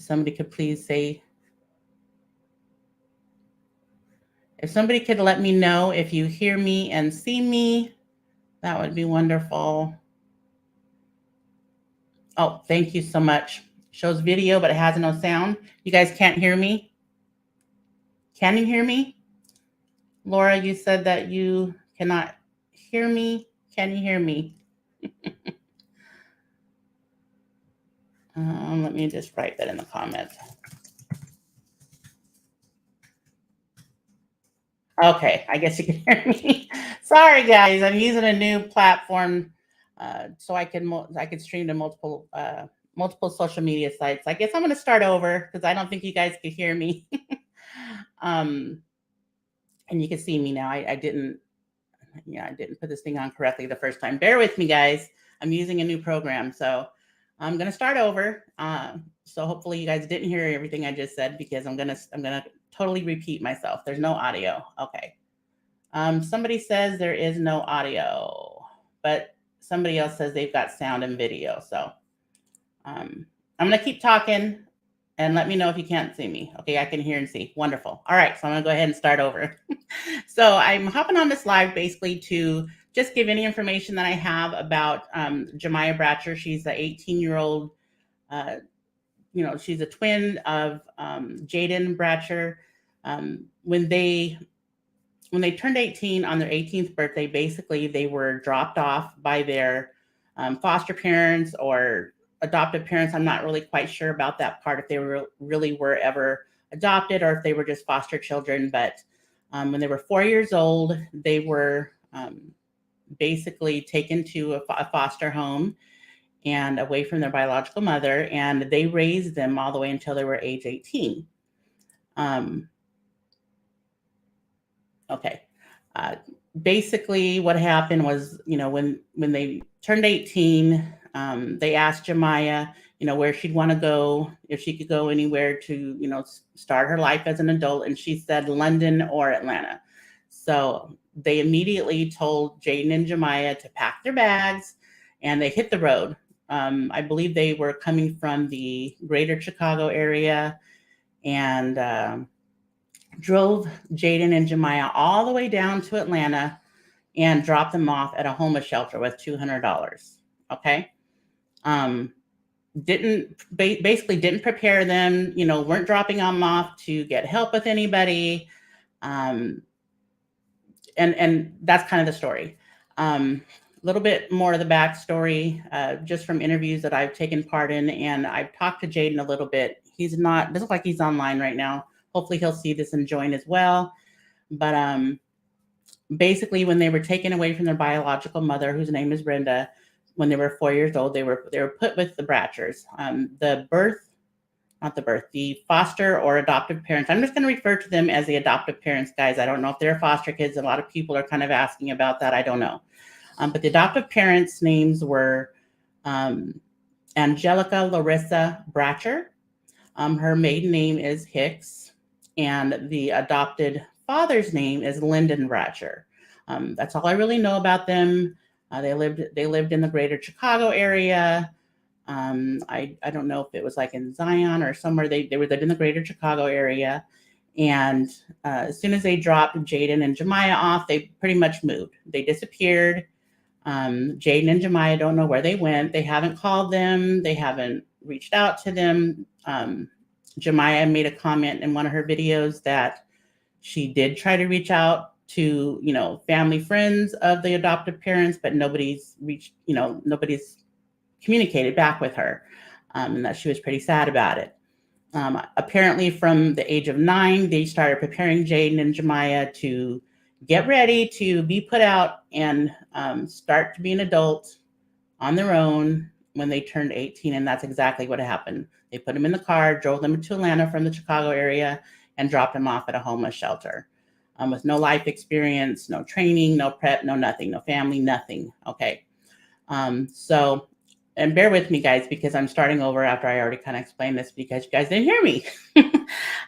Somebody could please say, if somebody could let me know if you hear me and see me, that would be wonderful. Oh, thank you so much. Shows video, but it has no sound. You guys can't hear me? Can you hear me? Laura, you said that you cannot hear me. Can you hear me? Let me just write that in the comments. Okay, I guess you can hear me. Sorry, guys, I'm using a new platform so I can stream to multiple social media sites. I guess I'm going to start over because I don't think you guys could hear me. um, and you can see me now. I didn't, yeah, I didn't put this thing on correctly the first time. Bear with me, guys. I'm using a new program, so I'm going to start over. So hopefully you guys didn't hear everything I just said because I'm gonna totally repeat myself. There's no audio. Okay. Somebody says there is no audio, but somebody else says they've got sound and video. So I'm going to keep talking and let me know if you can't see me. Okay, I can hear and see. Wonderful. All right, so I'm going to go ahead and start over. So I'm hopping on this live basically to just give any information that I have about Jamiya Bratcher. She's an 18-year-old, she's a twin of Jaden Bratcher. When they turned 18 on their 18th birthday, basically they were dropped off by their foster parents or adoptive parents. I'm not really quite sure about that part, if they really were ever adopted or if they were just foster children. But when they were 4 years old, they were basically taken to a foster home and away from their biological mother, and they raised them all the way until they were age 18. Okay. Basically, what happened was, when they turned 18, they asked Jamiah, where she'd want to go, if she could go anywhere to, start her life as an adult. And she said London or Atlanta. So they immediately told Jaden and Jamiah to pack their bags and they hit the road. I believe they were coming from the greater Chicago area and drove Jaden and Jamiah all the way down to Atlanta and dropped them off at a homeless shelter with $200. Okay. Basically didn't prepare them, weren't dropping them off to get help with anybody. And that's kind of the story. A little bit more of the backstory, just from interviews that I've taken part in, and I've talked to Jaden a little bit. Doesn't look like he's online right now. Hopefully he'll see this and join as well. But basically, when they were taken away from their biological mother, whose name is Brenda, when they were 4 years old, they were put with the Bratchers. The foster or adoptive parents. I'm just going to refer to them as the adoptive parents, guys. I don't know if they're foster kids. A lot of people are kind of asking about that. I don't know. But the adoptive parents' names were Angelica Larissa Bratcher. Her maiden name is Hicks, and the adopted father's name is Lyndon Bratcher. That's all I really know about them. They lived in the greater Chicago area. I don't know if it was like in Zion or somewhere. They lived in the greater Chicago area. And as soon as they dropped Jaden and Jamiah off, they pretty much moved. They disappeared. Jaden and Jamiah don't know where they went. They haven't called them. They haven't reached out to them. Jamiah made a comment in one of her videos that she did try to reach out to, family friends of the adoptive parents, but nobody's communicated back with her, and that she was pretty sad about it. Apparently from the age of 9, they started preparing Jaden and Jamiah to get ready to be put out and start to be an adult on their own when they turned 18. And that's exactly what happened. They put them in the car, drove them to Atlanta from the Chicago area, and dropped them off at a homeless shelter with no life experience, no training, no prep, no nothing, no family, nothing. Okay. So, and bear with me, guys, because I'm starting over after I already kind of explained this because you guys didn't hear me.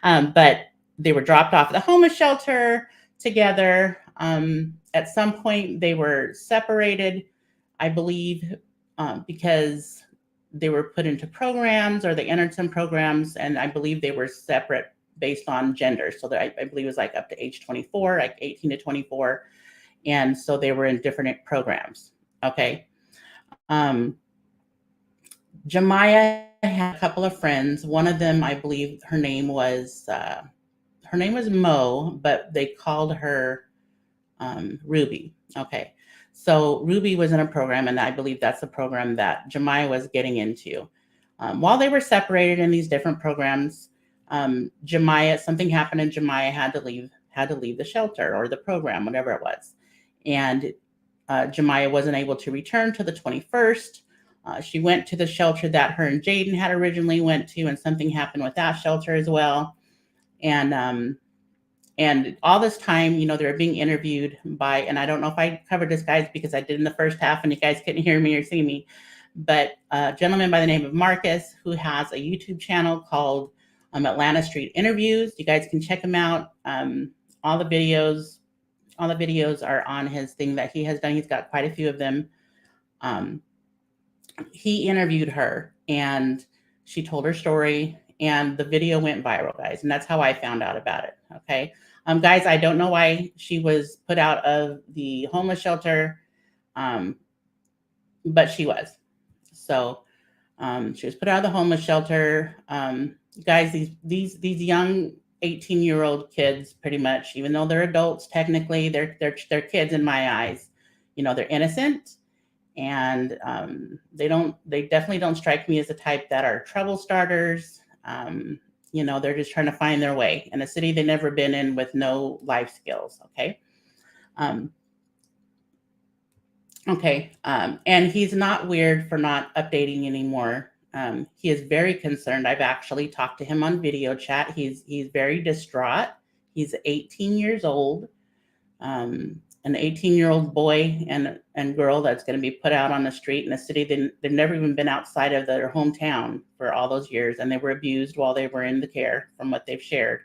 But they were dropped off at the homeless shelter together. At some point, they were separated, I believe, because they were put into programs, or they entered some programs, and I believe they were separate based on gender. So I believe it was like up to age 24, like 18 to 24. And so they were in different programs. Okay. Jamiah had a couple of friends. One of them, I believe her name was Mo, but they called her Ruby. Okay. So Ruby was in a program, and I believe that's the program that Jamiah was getting into. While they were separated in these different programs, something happened, and Jamiah had to leave the shelter or the program, whatever it was. And Jamiah wasn't able to return to the 21st. She went to the shelter that her and Jaden had originally went to, and something happened with that shelter as well. And all this time, they were being interviewed by, and I don't know if I covered this, guys, because I did in the first half and you guys couldn't hear me or see me, but a gentleman by the name of Marcus, who has a YouTube channel called Atlanta Street Interviews. You guys can check him out. All the videos are on his thing that he has done. He's got quite a few of them. He interviewed her, and she told her story, and the video went viral, guys. And that's how I found out about it. Okay. Guys, I don't know why she was put out of the homeless shelter, but she was. So she was put out of the homeless shelter. Guys, these young 18-year-old kids, pretty much, even though they're adults, technically, they're kids in my eyes. They're innocent, and they definitely don't strike me as the type that are trouble starters. They're just trying to find their way in a city they've never been in with no life skills. Okay. And he's not weird for not updating anymore. He is very concerned. I've actually talked to him on video chat. He's very distraught. He's 18 years old. An 18-year-old boy and girl that's going to be put out on the street in a city they've never even been outside of their hometown for all those years, and they were abused while they were in the care, from what they've shared.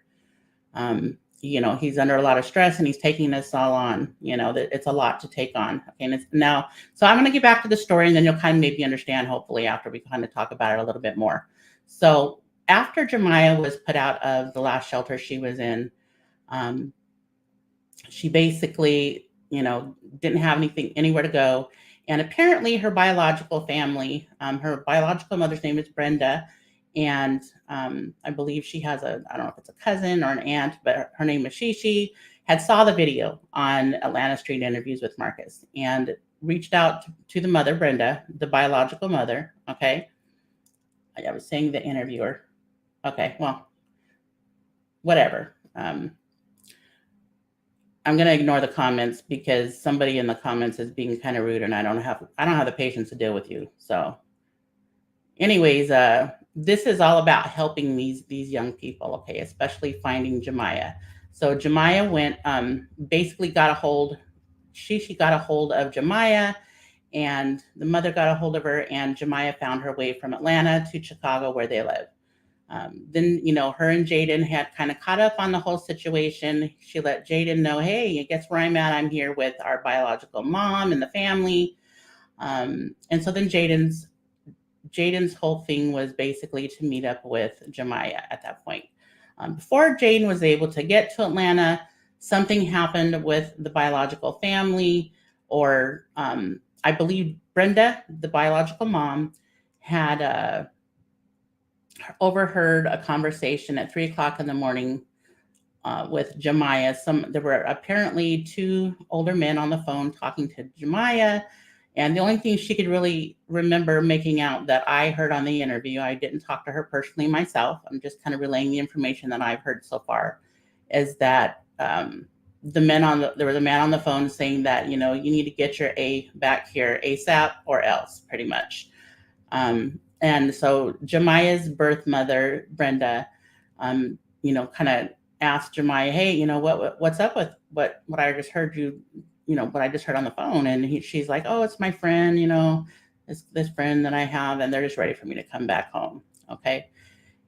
He's under a lot of stress, and he's taking this all on. It's a lot to take on. Okay, and so I'm going to get back to the story, and then you'll kind of maybe understand, hopefully, after we kind of talk about it a little bit more. So after Jamiah was put out of the last shelter she was in, she basically, didn't have anywhere to go. And apparently her biological family, her biological mother's name is Brenda. And I believe she has I don't know if it's a cousin or an aunt, but her name is Shishi, had saw the video on Atlanta Street Interviews with Marcus and reached out to the mother, Brenda, the biological mother. Okay. I was saying the interviewer. Okay. Well, whatever. I'm going to ignore the comments because somebody in the comments is being kind of rude, and I don't have the patience to deal with you. So anyways, this is all about helping these young people, okay, especially finding Jamiah. So Jamiah went, basically got a hold of Jamiah, and the mother got a hold of her, and Jamiah found her way from Atlanta to Chicago, where they live. Then, her and Jaden had kind of caught up on the whole situation. She let Jaden know, hey, guess where I'm at? I'm here with our biological mom and the family. And so then Jaden's whole thing was basically to meet up with Jamiah at that point. Before Jaden was able to get to Atlanta, something happened with the biological family, or I believe Brenda, the biological mom, had overheard a conversation at 3:00 in the morning with Jamiah. There were apparently two older men on the phone talking to Jamiah, and the only thing she could really remember making out that I heard on the interview, I didn't talk to her personally myself, I'm just kind of relaying the information that I've heard so far, is that there was a man on the phone saying that, you need to get your A back here ASAP or else, pretty much. And so Jamiah's birth mother, Brenda, kind of asked Jamiah, hey, what's up with what I just heard what I just heard on the phone. And she's like, oh, it's my friend, it's this friend that I have, and they're just ready for me to come back home. Okay.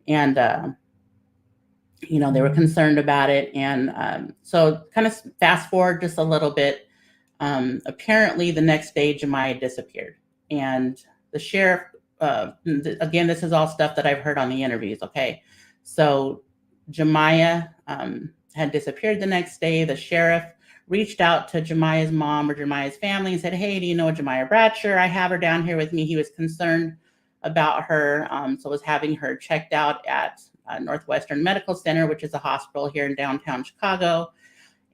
And, they were concerned about it. And so kind of fast forward just a little bit. Apparently the next day, Jamiah disappeared. And the sheriff again, this is all stuff that I've heard on the interviews. Okay. So Jamiah had disappeared the next day. The sheriff reached out to Jamiah's mom or Jamiah's family and said, "Hey, do you know Jamiya Bratcher? I have her down here with me." He was concerned about her, so was having her checked out at Northwestern Medical Center, which is a hospital here in downtown Chicago,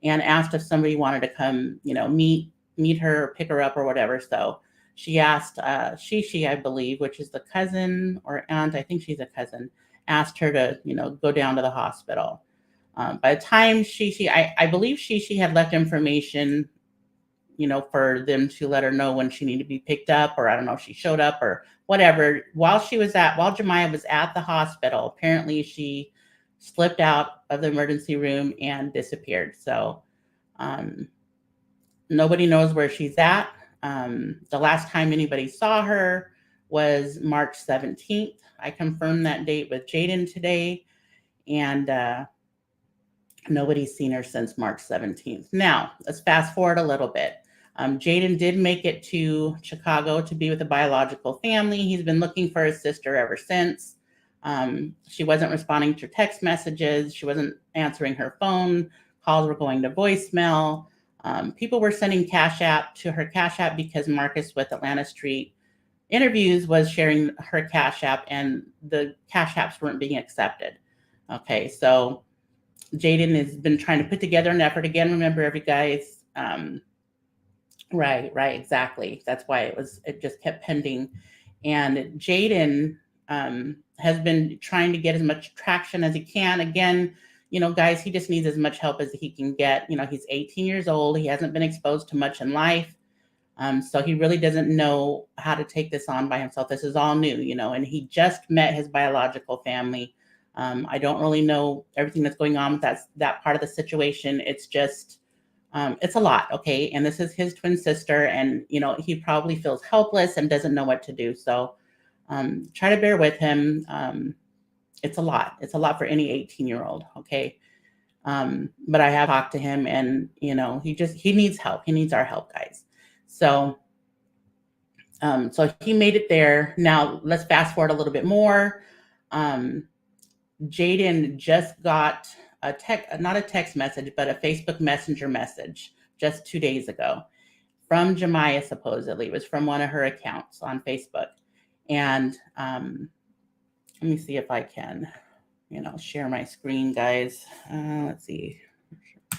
and asked if somebody wanted to come, meet her, or pick her up, or whatever. So she asked Shishi, I believe, which is the cousin or aunt, I think she's a cousin, asked her to, go down to the hospital. By the time I believe Shishi had left information, for them to let her know when she needed to be picked up, or I don't know if she showed up or whatever. While Jamiah was at the hospital, apparently she slipped out of the emergency room and disappeared. So nobody knows where she's at. The last time anybody saw her was March 17th. I confirmed that date with Jaden today, and nobody's seen her since March 17th. Now, let's fast forward a little bit. Jaden did make it to Chicago to be with a biological family. He's been looking for his sister ever since. She wasn't responding to text messages. She wasn't answering her phone. Calls were going to voicemail. People were sending Cash App to her Cash App because Marcus with Atlanta Street Interviews was sharing her Cash App, and the Cash Apps weren't being accepted. Okay, so Jaden has been trying to put together an effort again. Remember, every guys, right, exactly. That's why it just kept pending. And Jaden has been trying to get as much traction as he can. Again, guys, he just needs as much help as he can get. He's 18 years old. He hasn't been exposed to much in life. So he really doesn't know how to take this on by himself. This is all new, and he just met his biological family. I don't really know everything that's going on with that part of the situation. It's just, it's a lot. Okay. And this is his twin sister, and, he probably feels helpless and doesn't know what to do. So try to bear with him. It's a lot. It's a lot for any 18-year-old. Okay. But I have talked to him, and, he needs help. He needs our help, guys. So he made it there. Now let's fast forward a little bit more. Jaden just got not a text message, but a Facebook Messenger message just 2 days ago from Jamiah, supposedly. It was from one of her accounts on Facebook. And let me see if I can, share my screen, guys. Let's see.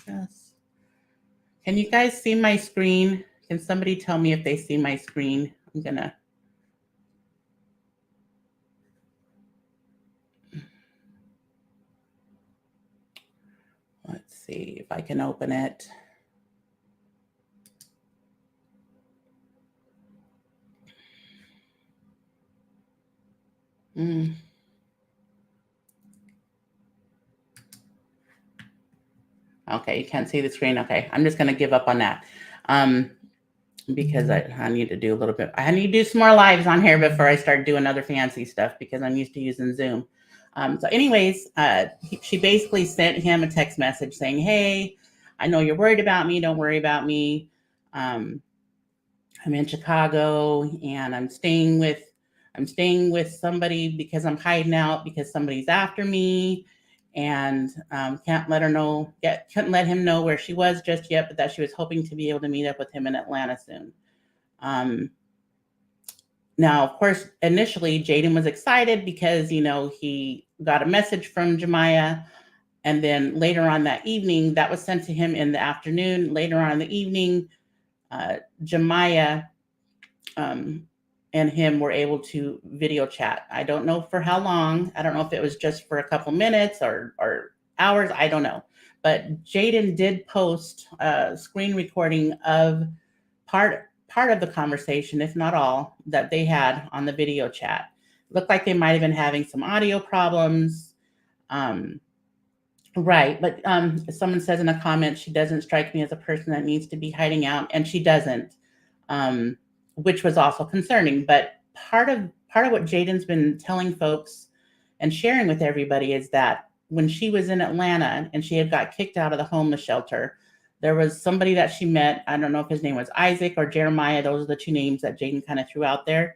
Yes. Can you guys see my screen? Can somebody tell me if they see my screen? I'm gonna. Let's see if I can open it. Okay, you can't see the screen. Okay, I'm just going to give up on that because I need to do a little bit. I need to do some more lives on here before I start doing other fancy stuff, because I'm used to using Zoom. So anyways, she basically sent him a text message saying, "Hey, I know you're worried about me. Don't worry about me. I'm in Chicago, and I'm staying with somebody because I'm hiding out because somebody's after me, and couldn't let him know where she was just yet, but that she was hoping to be able to meet up with him in Atlanta soon." Now, of course, initially Jaden was excited because, he got a message from Jamiah, and then later on that evening, that was sent to him in the afternoon. Later on in the evening, Jamiah and him were able to video chat. I don't know for how long. I don't know if it was just for a couple minutes or hours. I don't know. But Jaden did post a screen recording of part of the conversation, if not all, that they had on the video chat. Looked like they might have been having some audio problems. Right. But someone says in a comment, she doesn't strike me as a person that needs to be hiding out, and she doesn't. Which was also concerning. But part of what Jaden's been telling folks and sharing with everybody is that when she was in Atlanta and she had got kicked out of the homeless shelter, there was somebody that she met. I don't know if his name was Isaac or Jeremiah. Those are the two names that Jaden kind of threw out there.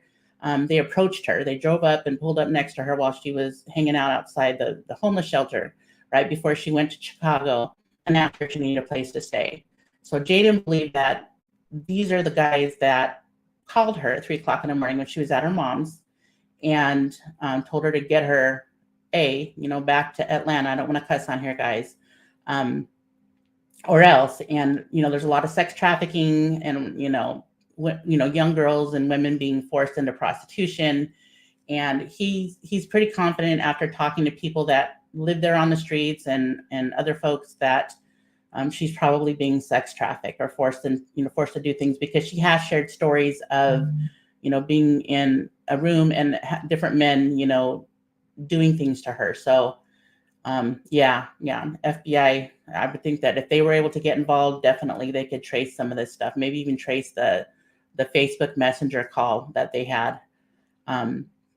they approached her. They drove up and pulled up next to her while she was hanging out outside the homeless shelter right before she went to Chicago and asked her if she needed a place to stay. So Jaden believed that these are the guys that called her at 3 o'clock in the morning when she was at her mom's and told her to get her back to Atlanta. I don't want to cuss on here, guys. Or else. And, there's a lot of sex trafficking and, young girls and women being forced into prostitution. And he's pretty confident after talking to people that live there on the streets and other folks that she's probably being sex trafficked or forced to do things, because she has shared stories of, being in a room and different men, doing things to her. So, FBI, I would think that if they were able to get involved, definitely they could trace some of this stuff, maybe even trace the Facebook Messenger call that they had.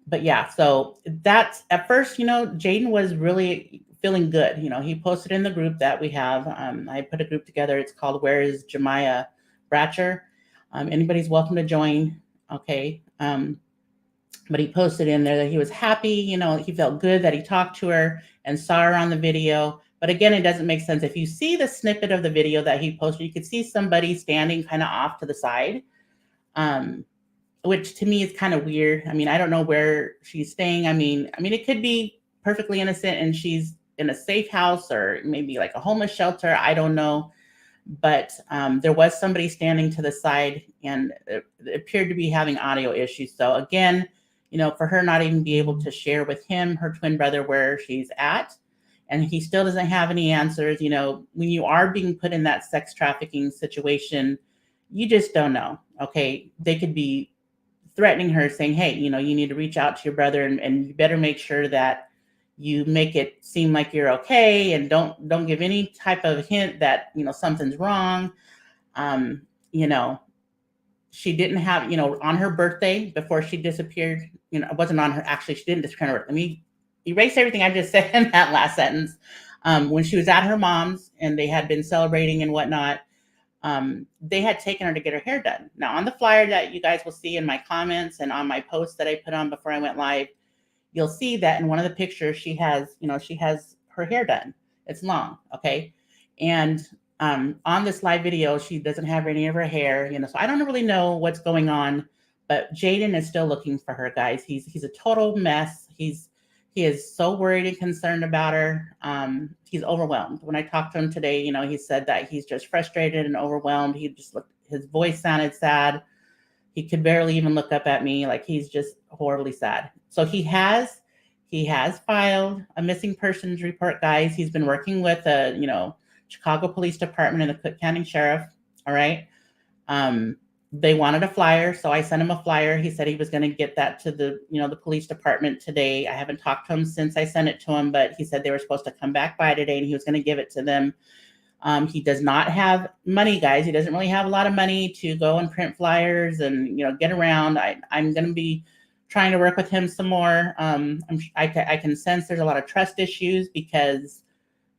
But yeah, so that's at first, Jaden was really feeling good. He posted in the group that we have. I put a group together. It's called Where is Jamiya Bratcher? Anybody's welcome to join. Okay. But he posted in there that he was happy, he felt good that he talked to her and saw her on the video. But again, it doesn't make sense. If you see the snippet of the video that he posted, you could see somebody standing kind of off to the side, which to me is kind of weird. I mean, I don't know where she's staying. I mean, it could be perfectly innocent and she's in a safe house or maybe like a homeless shelter. I don't know. But there was somebody standing to the side and it appeared to be having audio issues. So again, for her not even be able to share with him, her twin brother, where she's at, and he still doesn't have any answers. When you are being put in that sex trafficking situation, you just don't know. Okay. They could be threatening her saying, hey, you need to reach out to your brother and you better make sure that you make it seem like you're okay and don't give any type of hint that, something's wrong. She didn't have, on her birthday before she disappeared, it wasn't on her, actually, she didn't disappear. Let me erase everything I just said in that last sentence. When she was at her mom's and they had been celebrating and whatnot, they had taken her to get her hair done. Now, on the flyer that you guys will see in my comments and on my post that I put on before I went live, you'll see that in one of the pictures, she has her hair done. It's long, okay? And on this live video, she doesn't have any of her hair, so I don't really know what's going on, but Jaden is still looking for her, guys. He's a total mess. He is so worried and concerned about her. He's overwhelmed. When I talked to him today, he said that he's just frustrated and overwhelmed. His voice sounded sad. He could barely even look up at me. Like, he's just horribly sad. So he has filed a missing persons report, guys. He's been working with Chicago Police Department and the Cook County Sheriff. All right. They wanted a flyer, so I sent him a flyer. He said he was going to get that to the police department today. I haven't talked to him since I sent it to him, but he said they were supposed to come back by today and he was going to give it to them. He does not have money, guys. He doesn't really have a lot of money to go and print flyers and, get around. I'm going to be trying to work with him some more. I can sense there's a lot of trust issues because,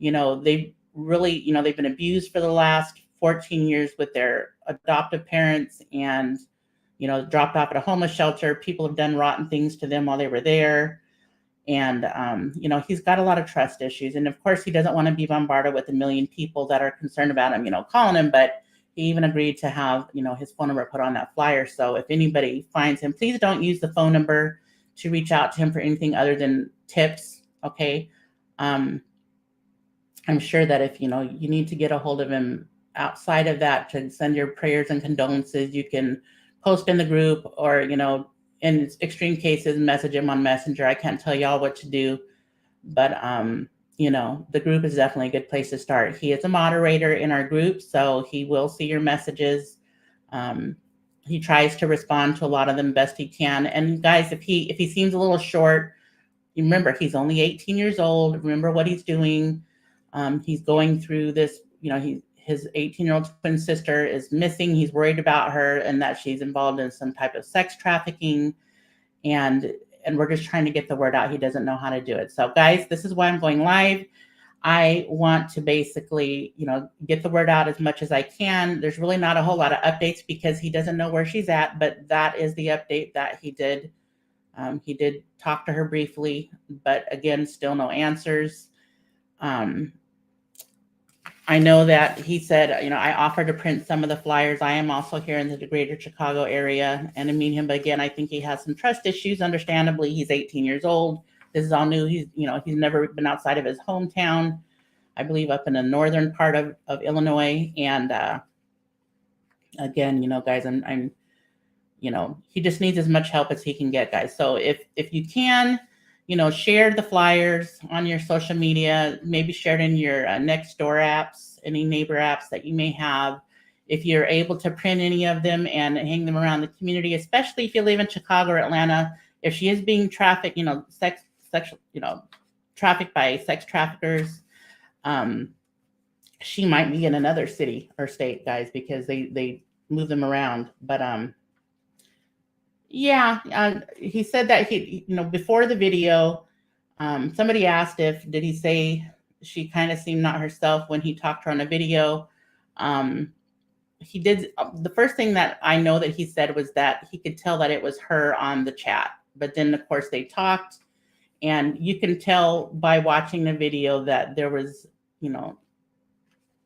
they've really, they've been abused for the last 14 years with their adoptive parents and, dropped off at a homeless shelter. People have done rotten things to them while they were there. And, he's got a lot of trust issues. And of course, he doesn't want to be bombarded with a million people that are concerned about him, calling him. But he even agreed to have, his phone number put on that flyer. So if anybody finds him, please don't use the phone number to reach out to him for anything other than tips. Okay. I'm sure that if, you need to get a hold of him outside of that to send your prayers and condolences, you can post in the group or, in extreme cases, message him on Messenger. I can't tell y'all what to do, but, the group is definitely a good place to start. He is a moderator in our group, so he will see your messages. He tries to respond to a lot of them best he can. And guys, if he seems a little short, remember, he's only 18 years old. Remember what he's doing. He's going through this, his 18-year-old twin sister is missing. He's worried about her and that she's involved in some type of sex trafficking. And we're just trying to get the word out. He doesn't know how to do it. So guys, this is why I'm going live. I want to basically, get the word out as much as I can. There's really not a whole lot of updates because he doesn't know where she's at, but that is the update that he did. He did talk to her briefly, but again, still no answers. I know that he said, I offered to print some of the flyers. I am also here in the greater Chicago area and to meet him. But again, I think he has some trust issues. Understandably, he's 18 years old. This is all new. He's never been outside of his hometown, I believe up in the northern part of Illinois. And again, guys, I'm he just needs as much help as he can get, guys. So if you can, share the flyers on your social media, maybe share it in your next door apps, any neighbor apps that you may have. If you're able to print any of them and hang them around the community, especially if you live in Chicago or Atlanta, if she is being trafficked, trafficked by sex traffickers, she might be in another city or state, guys, because they move them around. But yeah, he said that before the video, somebody asked did he say she kind of seemed not herself when he talked to her on a video. He did. The first thing that I know that he said was that he could tell that it was her on the chat, but then of course they talked, and you can tell by watching the video that there was,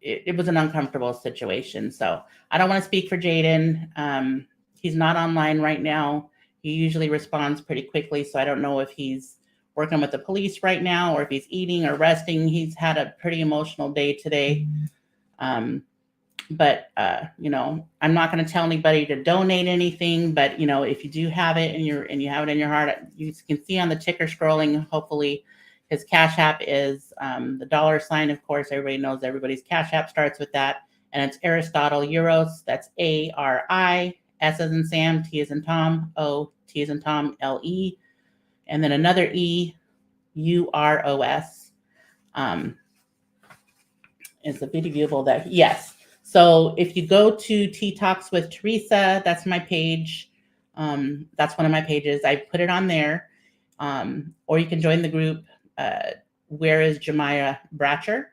it was an uncomfortable situation. So I don't want to speak for Jaden. He's not online right now. He usually responds pretty quickly. So I don't know if he's working with the police right now or if he's eating or resting. He's had a pretty emotional day today. But I'm not going to tell anybody to donate anything. But, if you do have it and you have it in your heart, you can see on the ticker scrolling, hopefully his Cash App is the $, of course. Everybody knows everybody's Cash App starts with that. And it's Aristotle Euros. That's ARI. S as in Sam, T as in Tom, O, T as in Tom, LE, and then another E, UROS. Is the video that, yes. So if you go to Tea Talks with Theresa, that's my page. That's one of my pages. I put it on there. Or you can join the group. Where is Jamiya Bratcher?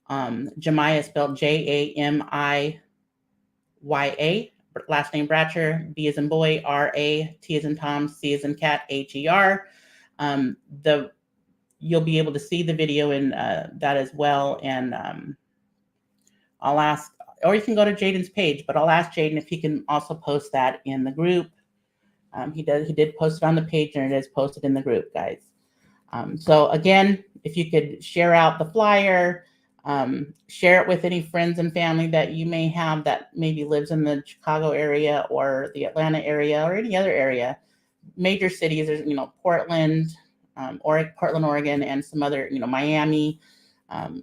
Jamiah is spelled Jamiya. Last name Bratcher, B as in boy, R-A, T as in Tom, C as in cat, H-E-R. You'll be able to see the video in that as well. And I'll ask, or you can go to Jaden's page, but I'll ask Jaden if he can also post that in the group. He did post it on the page, and it is posted in the group, guys. So again, if you could share out the flyer, share it with any friends and family that you may have that maybe lives in the Chicago area or the Atlanta area or any other area. Major cities, there's, Portland, Oregon, and some other, Miami.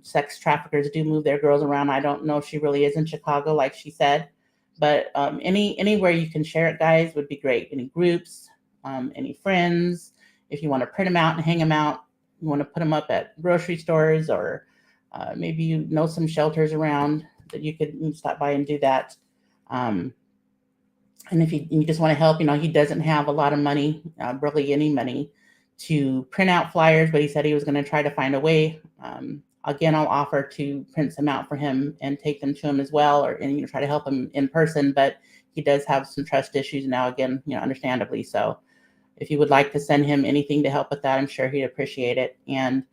Sex traffickers do move their girls around. I don't know if she really is in Chicago, like she said, but anywhere you can share it, guys, would be great. Any groups, any friends, if you want to print them out and hang them out, you want to put them up at grocery stores, or maybe some shelters around that you could stop by and do that. And if you just want to help, he doesn't have a lot of money, barely any money, to print out flyers, but he said he was going to try to find a way. Again, I'll offer to print some out for him and take them to him as well, and try to help him in person. But he does have some trust issues now, again, understandably. So if you would like to send him anything to help with that, I'm sure he'd appreciate it. And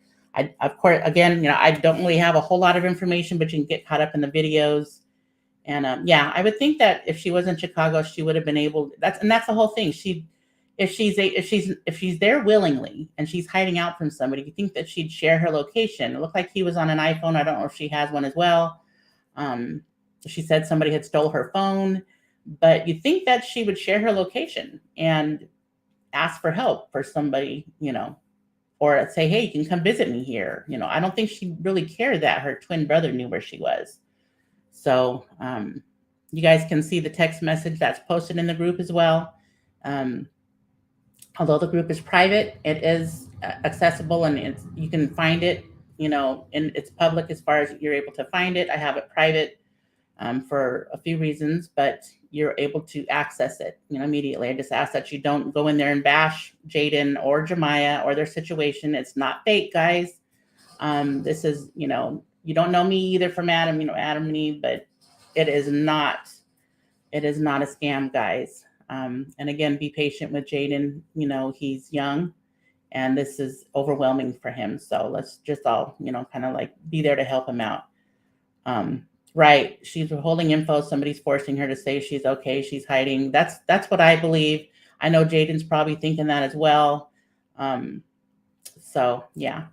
of course, again, I don't really have a whole lot of information, but you can get caught up in the videos. And I would think that if she was in Chicago, she would have been able. That's the whole thing. If she's there willingly and she's hiding out from somebody, you think that she'd share her location. It looked like he was on an iPhone. I don't know if she has one as well. She said somebody had stole her phone, but you think that she would share her location and ask for help for somebody, or say, hey, you can come visit me here. I don't think she really cared that her twin brother knew where she was. So you guys can see the text message that's posted in the group as well. Although the group is private, it is accessible, and you can find it, and it's public as far as you're able to find it. I have it private for a few reasons, but you're able to access it, immediately. I just ask that you don't go in there and bash Jaden or Jamiah or their situation. It's not fake, guys. This is, you don't know me either from Adam, Adam and Eve, but it is not, it is not a scam, guys. And again, be patient with Jaden. He's young and this is overwhelming for him. So let's just all, kind of like be there to help him out. Um, right. She's withholding info. Somebody's forcing her to say she's okay. She's hiding. That's what I believe. I know Jaden's probably thinking that as well. So yeah.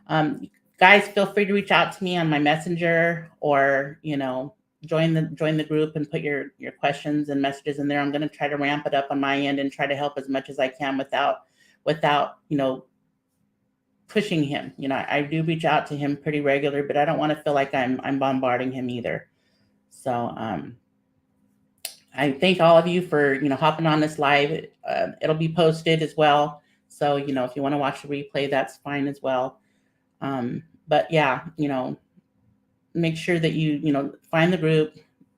Um, Guys, feel free to reach out to me on my messenger or, join the group and put your questions and messages in there. I'm going to try to ramp it up on my end and try to help as much as I can without pushing him. I do reach out to him pretty regular, but I don't want to feel like I'm bombarding him either. So I thank all of you for hopping on this live. It'll be posted as well. So if you want to watch the replay, that's fine as well. But yeah, make sure that you find the group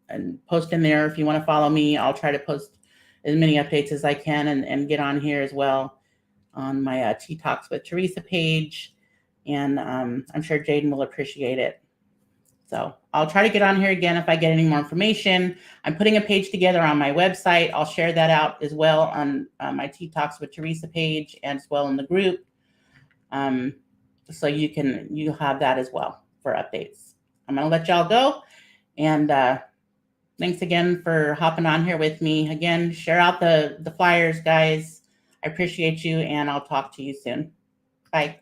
and post in there. If you want to follow me, I'll try to post as many updates as I can and get on here as well on my Tea Talks with Theresa page. And I'm sure Jaden will appreciate it. So I'll try to get on here again if I get any more information. I'm putting a page together on my website. I'll share that out as well on my Tea Talks with Theresa page and as well in the group. So you have that as well for updates. I'm going to let y'all go. And thanks again for hopping on here with me. Again, share out the flyers, guys. I appreciate you, and I'll talk to you soon. Bye.